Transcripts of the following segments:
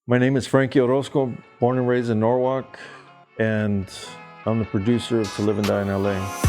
My name is Frankie Orozco, born and raised in Norwalk, and I'm the producer of To Live and Die in LA.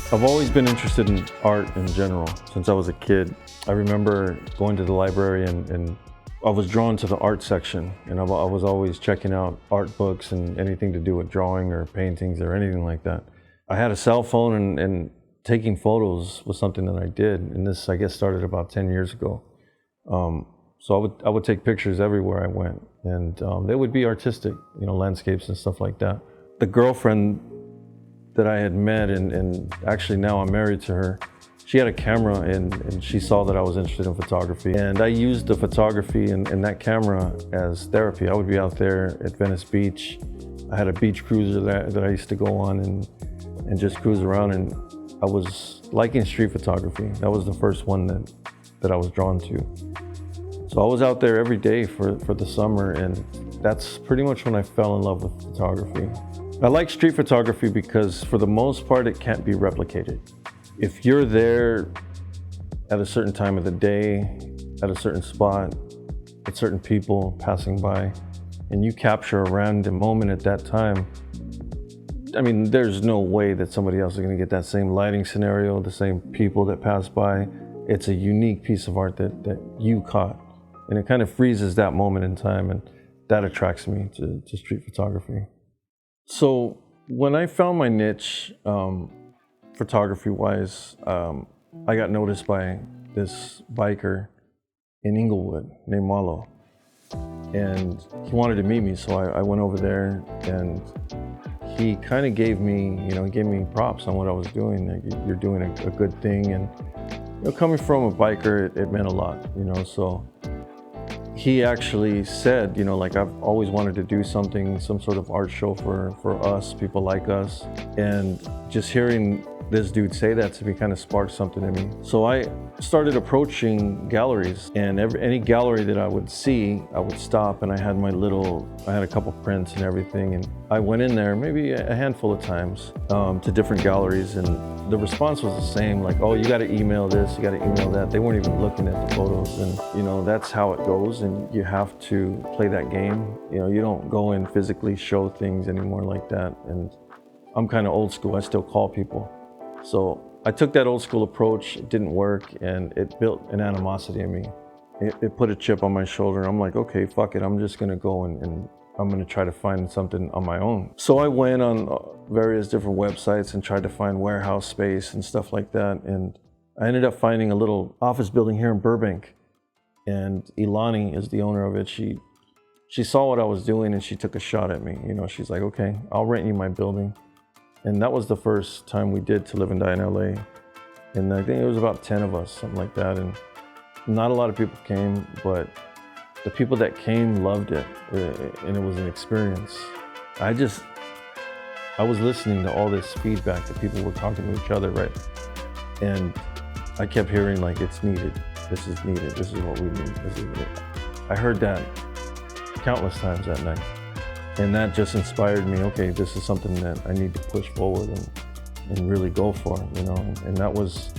I've always been interested in art in general since I was a kid. I remember going to the library and I was drawn to the art section, and I was always checking out art books and anything to do with drawing or paintings or anything like that. I had a cell phone and taking photos was something that I did, and this I guess started about 10 years ago. So I would take pictures everywhere I went, and they would be artistic, landscapes and stuff like that. The girlfriend that I had met, and actually now I'm married to her, she had a camera and she saw that I was interested in photography. And I used the photography and that camera as therapy. I would be out there at Venice Beach. I had a beach cruiser that I used to go on and just cruise around, and I was liking street photography. That was the first one that I was drawn to. So I was out there every day for the summer, and that's pretty much when I fell in love with photography. I like street photography because for the most part, it can't be replicated. If you're there at a certain time of the day, at a certain spot, with certain people passing by, and you capture a random moment at that time, I mean, there's no way that somebody else is gonna get that same lighting scenario, the same people that pass by. It's a unique piece of art that you caught, and it kind of freezes that moment in time, and that attracts me to street photography. So when I found my niche, photography-wise, I got noticed by this biker in Inglewood named Malo, and he wanted to meet me. So I went over there, and he kind of gave me props on what I was doing. Like, you're doing a good thing, and coming from a biker, it meant a lot. So he actually said, like, I've always wanted to do some sort of art show for us, people like us. And just hearing this dude say that to me kind of sparked something in me. So I started approaching galleries, and any gallery that I would see, I would stop, and I had a couple prints and everything. And I went in there maybe a handful of times to different galleries, and the response was the same, like, oh, you got to email this, you got to email that. They weren't even looking at the photos, and that's how it goes, and you have to play that game. You don't go and physically show things anymore like that. And I'm kind of old school, I still call people. So I took that old school approach, it didn't work, and it built an animosity in me. It put a chip on my shoulder. I'm like, okay, fuck it, I'm just gonna go and I'm gonna try to find something on my own. So I went on various different websites and tried to find warehouse space and stuff like that. And I ended up finding a little office building here in Burbank. And Ilani is the owner of it. She saw what I was doing, and she took a shot at me. She's like, okay, I'll rent you my building. And that was the first time we did To Live and Die in LA. And I think it was about 10 of us, something like that. And not a lot of people came, but the people that came loved it, and it was an experience. I was listening to all this feedback that people were talking to each other, right? And I kept hearing, like, it's needed, this is needed, this is what we need, this is it. I heard that countless times that night. And that just inspired me, okay, this is something that I need to push forward and really go for, And that was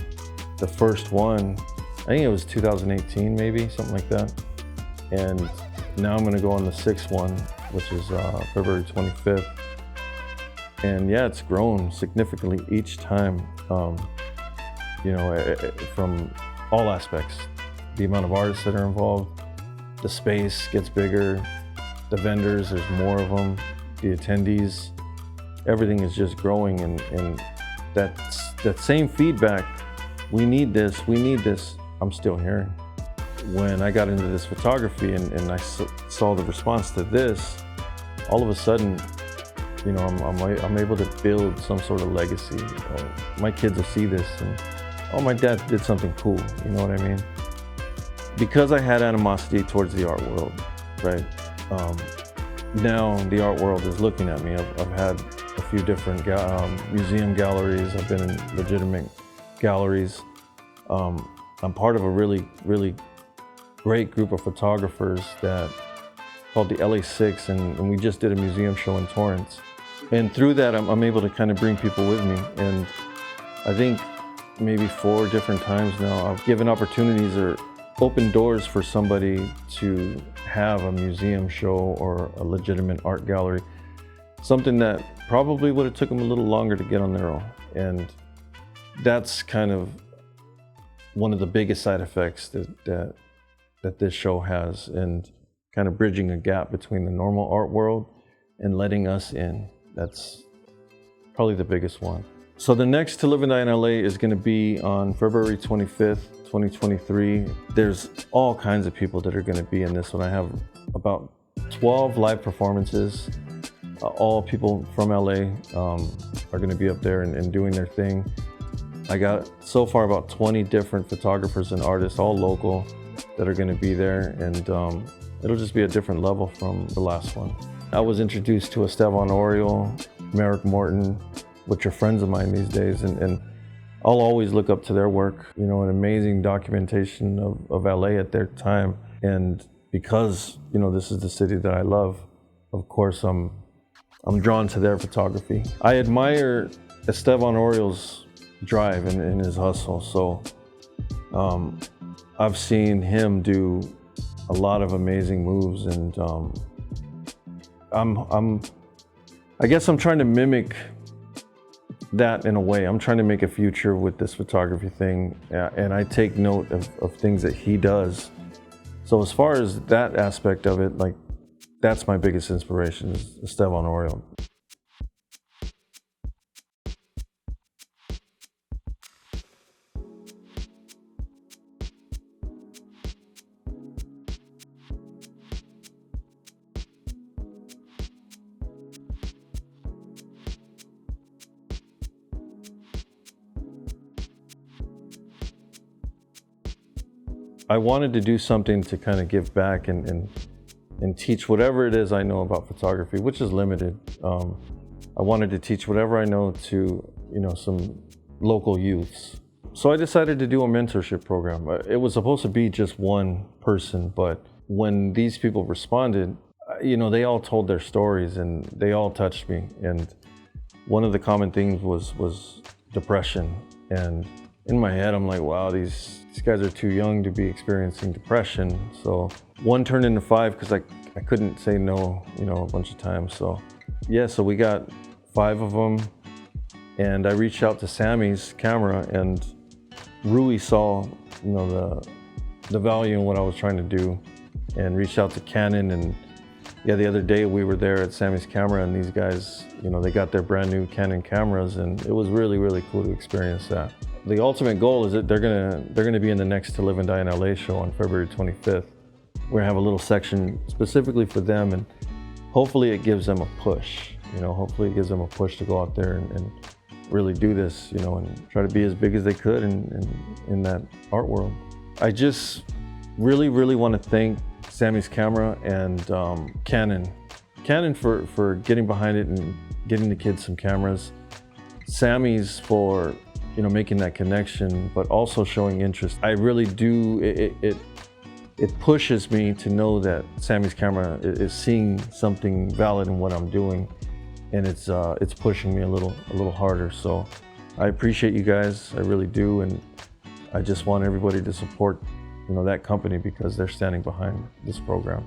the first one. I think it was 2018, maybe, something like that. And now I'm gonna go on the 6th one, which is February 25th. And yeah, it's grown significantly each time, from all aspects. The amount of artists that are involved, the space gets bigger, the vendors, there's more of them, the attendees, everything is just growing, and that same feedback, we need this, I'm still hearing. When I got into this photography and I saw the response to this, all of a sudden, I'm able to build some sort of legacy. My kids will see this and, oh, my dad did something cool, you know what I mean? Because I had animosity towards the art world, right? Now the art world is looking at me. I've had a few different museum galleries. I've been in legitimate galleries. I'm part of a really great group of photographers that called the LA6, and we just did a museum show in Torrance. And through that, I'm able to kind of bring people with me. And I think maybe 4 different times now, I've given opportunities or opened doors for somebody to have a museum show or a legitimate art gallery, something that probably would have took them a little longer to get on their own. And that's kind of one of the biggest side effects that this show has, and kind of bridging a gap between the normal art world and letting us in. That's probably the biggest one. So the next To Live and Die in LA is going to be on February 25th, 2023. There's all kinds of people that are going to be in this one. I have about 12 live performances. All people from LA are going to be up there and doing their thing. I got so far about 20 different photographers and artists, all local, that are going to be there, and it'll just be a different level from the last one. I was introduced to Esteban Oriol, Merrick Morton, which are friends of mine these days, and I'll always look up to their work. You know, an amazing documentation of LA at their time. And because, you know, this is the city that I love, of course I'm drawn to their photography. I admire Esteban Oriol's drive and his hustle. So I've seen him do a lot of amazing moves, and I guess I'm trying to mimic that in a way. I'm trying to make a future with this photography thing, and I take note of things that he does. So as far as that aspect of it, like, that's my biggest inspiration, is Esteban Oriol. I wanted to do something to kind of give back and teach whatever it is I know about photography, which is limited. I wanted to teach whatever I know to, you know, some local youths. So I decided to do a mentorship program. It was supposed to be just one person, but when these people responded, you know, they all told their stories and they all touched me. And one of the common things was depression. And in my head, I'm like, wow, these guys are too young to be experiencing depression. So 1 turned into 5 because I couldn't say no, you know, a bunch of times. So yeah, so we got 5 of them, and I reached out to Sammy's camera, and Rui saw, you know, the value in what I was trying to do, and reached out to Canon. And yeah, the other day we were there at Sammy's camera, and these guys, you know, they got their brand new Canon cameras, and it was really cool to experience that. The ultimate goal is that they're gonna be in the next To Live and Die in LA show on February 25th. We're gonna have a little section specifically for them, and hopefully it gives them a push. You know, hopefully it gives them a push to go out there and really do this, you know, and try to be as big as they could in that art world. I just really want to thank Sammy's camera and Canon for getting behind it and getting the kids some cameras. Sammys for, you know, making that connection, but also showing interest. I really do, it pushes me to know that Sammy's camera is seeing something valid in what I'm doing, and it's pushing me a little harder. So I appreciate you guys, I really do, and I just want everybody to support, you know, that company, because they're standing behind this program.